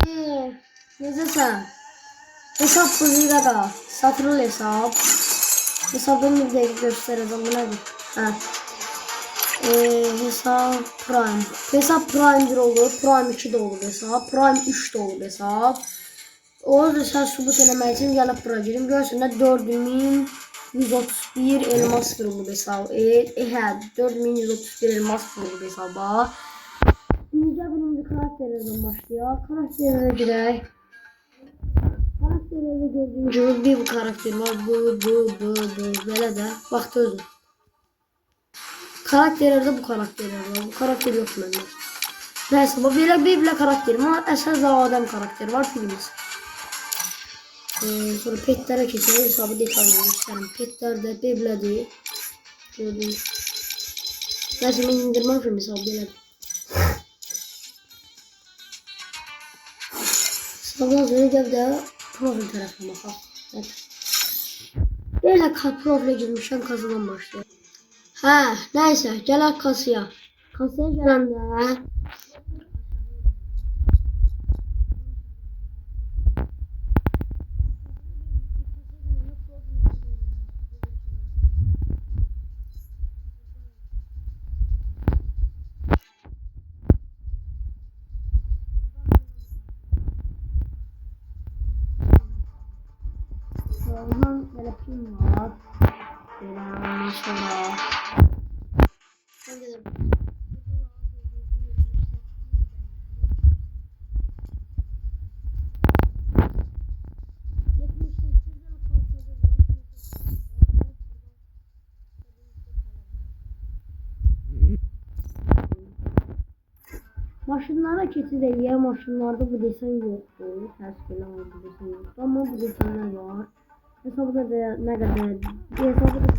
Necəsən? Hesab buzuyla da. Satırıl hesap. Hesabdan bir dəqiqə göstərəcəm. Bu nədir? Hə. Hesab Prime. Hesab Prime 1 olur. Prime 2 də olur hesab. Prime 3 də olur hesab. O da sən sübut eləmək üçün gəlib bura girim. Görürsən də 4131 elmas vurulub hesab. Hə, 4131 elmas vurulub hesaba. İndi birinci karakterlerden başlayaq. Karakterlərə girək. Karakterlərdə gördüyünüz gibi bir karakter var. Bu. Belə də. Baxdı özün. Karakterlərdə bu karakterlər var. Bu karakter yox məndə. Nəysə, bu belə karakterim var. Əsas adam karakteri var. Filimiz. Sonra petlərə keçək. Hesabı detalını göstərim. Petlərdə belədir. Gördüyünüz. Nəysə, mən indirməm film hesabı belədir. Ondan sonra gəl də profil tərəfinə baxaq. Belə profilə girmişəm, kasadan başlayaq. Hə, nəysə, gələk kasaya. Kasaya gələndə ondan belə film var. Ondan sonra maşınlara keçirik ya, maşınlarda bu desen yoktur. Ters falan var, bu desen yoktur. Ama bu desenler var. Hesabı da ne kadar hesabı da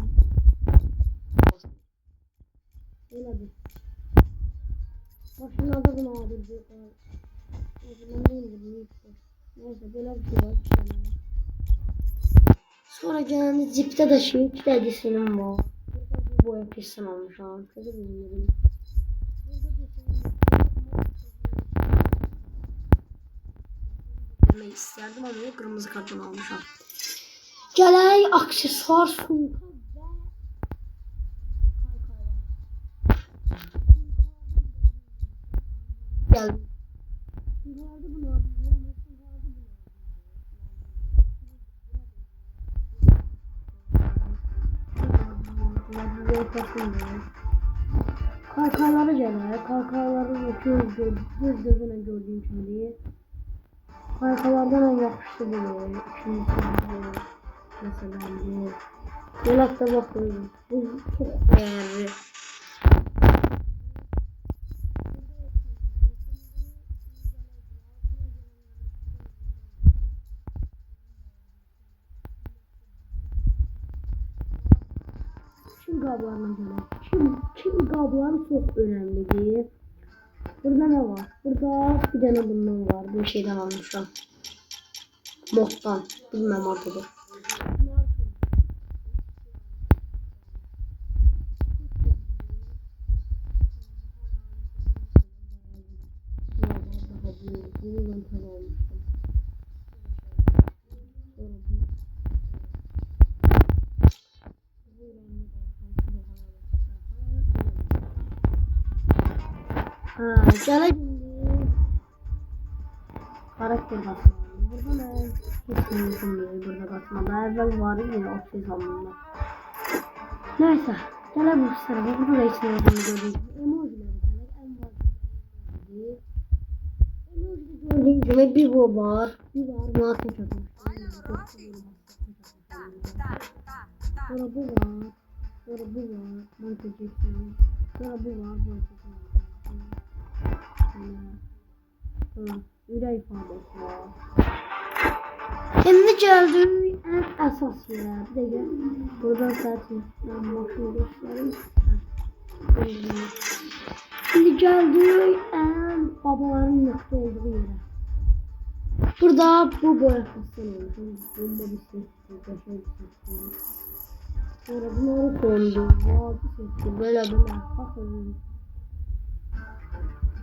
öyle bir. Maşınlarda bunu alacak. O zaman değil. Neyse böyle bir şey var. Sonra gelende cipte de şey desenim var. Bu yapışsın olmuş an. Kızı bilmiyorum. İsterdim ama kırmızı karton almışam. Gələk aksesuar sumka gel. Kalkaları gələk. Kalkaları gözünə gördüyüm kimi deyil. Kalkalardan en yapıştı bu. İkincisi mesela bu. Dolapta bakıyorum. Bu çok değerli. Çin kablarına göre. Çin kabları çok önemli değil. Burada ne var? Burada bir tane bundan var. Bu şeyden almışım. Moddan. Bilmem artık. Gene karakter basma. Burada ne? Kesinlikle burada basma. Daha evvel var ya o şey zamanda. Neyse. Gene bu sırada burada da içine gördüğünüz emojileri gördüğünüz gibi bir bu var. Bir var. Nasıl çatmış. Sonra bu var. Sonra bu var. Mantıcısın. Sonra bu var. Ürək ifadəsi var. Şimdi gəldik ən əsas yerə. Bir dəqiqə. Buradan zaten mən başını göstərim. Şimdi gəldik ən babaların nöqtə olduğu yerə. Burada bu boyasını olmuş. Bunda bir şey. Sonra bunları kondu. Böyle. Bakın.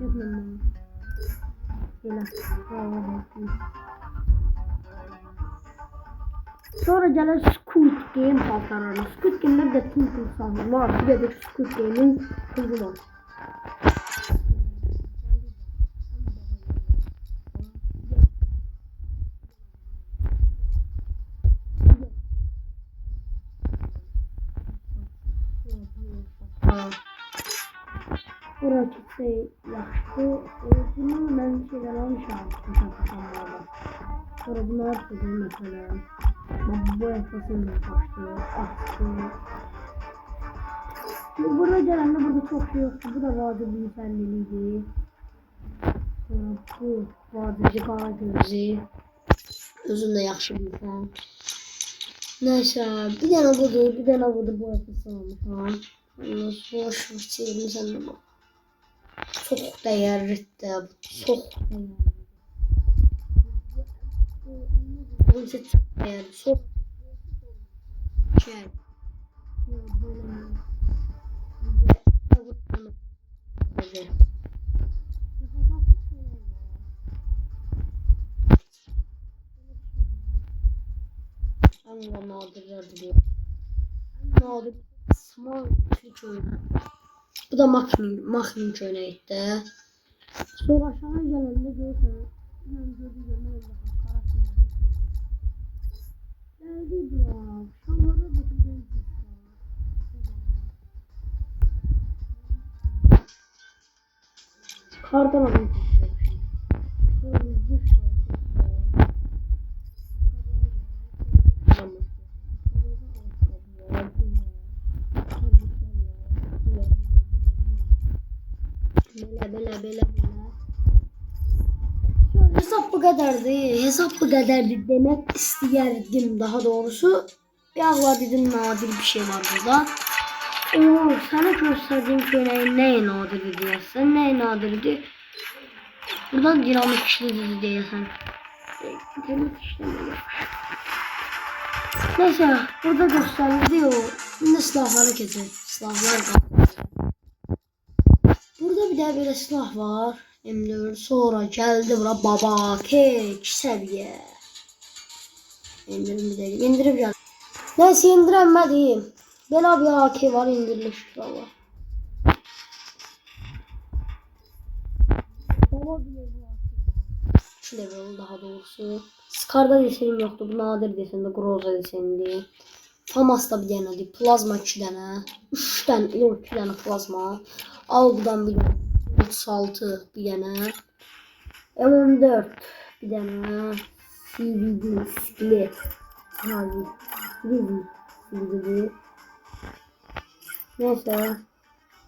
Yapmam. Belə. Sonra gəlir Squid Game paltarlarına. Squid Game'də bir də Twinkle sahne var. Bir də Squid Game'in kızı var. Bura çıksa yaxşı. Bunu mən şeydən almışam. Kapanlarda. Sonra bunu atladım mesela. Bu yapasını başlıyor. Burada gelende burada çok şey yoktu. Bu da vardı büyüselmeliydi. Bu vardı qara gözü. Özünde yaxşı büyüsen. Neyse bir dənə budur. Bir dənə budur bu yapasını almışam. Boş çevirmiş sen de bu. Çok değerli de bu. Çok değerli. Bu ise çok değerli. Çok şey. Allah nadirler diyor. Nadir. Small Twitch oyunu. Bu da Makmin köyüne gitti. Sonra aşağı gelende görürsen ben gördüğüm geldi bura. Şamlara bakın. Kardan alayım. Belə. Hesap bu kadardı. Hesap bu kadardı demek istəyərdim daha doğrusu. Bir var dedim nadir bir şey var burada. Sana gösterdiğim köleğin neye nadirdi diyesen. Neye nadirdi? Buradan dinamik işledi diyesen. Dinamik işlemi yok. Neyse burada gösterdi o. Şimdi silahları kesin. Silahlar kaldı. Burada bir de böyle silah var. M4 sonra geldi bura baba kek seviye. İndirip geldi. Neyse indiremedim. Bela bir AK var indirilmiş valla. Baba bile bu AK. 3 level daha doğrusu. Scar'da desenim yoktu. Bu nadir desendi. Groza desendi. Famas'ta bir denedik. Plazma 2 tane. 3 tane. Yok 2 tane plazma. Algıdan bir tane. 36 bir tane. M14 bir tane. CVD Split. Hadi. CVD. Neyse.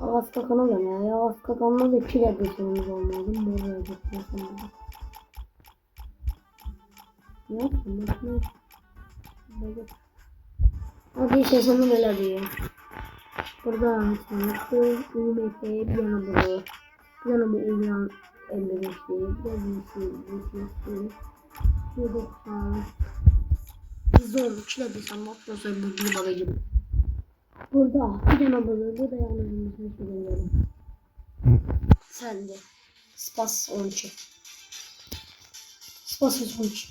Ağız kakana gene ya. Ağız kakanla da 2 desenimiz olmalı. Buraya gitmesin. Ne yaptın? Hadi sesimi böyle diyor. Burada sanatı, UMP, bir yana bunu. Bir yana bu uyan 55'ti. Bir yana bu 190. 110, 2 de desem bakıyorsa bu bir baba gibi. Burada bir yana bunu, bu da yalnız bir şey görüyorum. Sen de. Spas 12. Spas 12.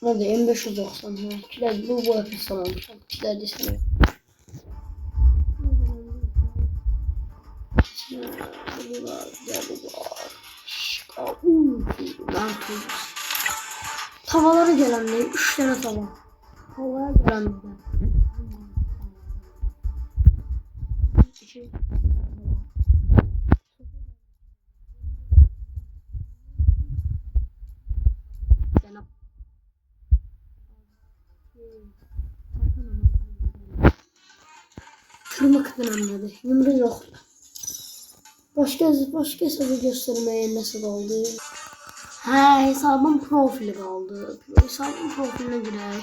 Hadi M590 ha. Kiler bu yapış tamammış. Kiler de sana. Tavalara gelen de 3 tane tava. Tavaya gelen de. Tırmık önemli. Yumru yok. Başka hesabı göstermeye nasıl oldu? Hesabım profili kaldı. Hesabım profiline girer.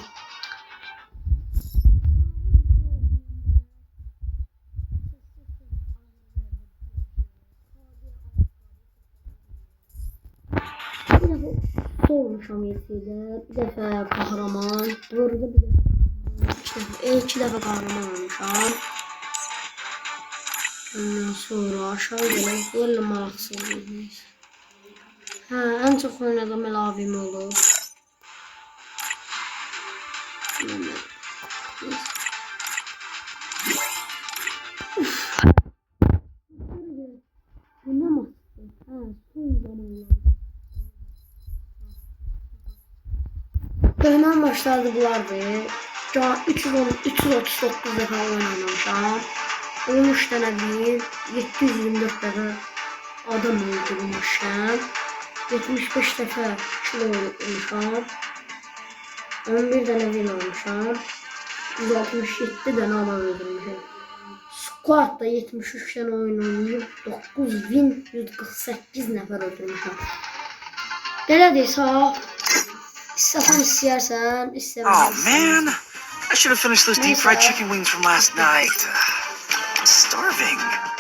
Bir defa sormuşam yetiyle. Bir defa kahraman. Burada bir defa. İki defa kahraman olmuşam. Ondan sonra aşağı gelen böyle maraksızlıyız. Ha, en çok oynadığım el abim olur. Bu ne mi? Ha, son zamanlar. Dönem başladı bulardı. Daha 339 defa oynamışam. 13 tane değil, 724 defa adam öldürmüşəm. 75 defa kilo olmuşam. 11 tane win almışam. 167 tane adam öldürmüşəm. Squad'da 73 tane oyun oynayıp 9 win 148 nefer öldürmüşəm. Belə deysə, istəyirsən, Oh man, I should have finished those deep fried chicken wings from last night. I'm starving.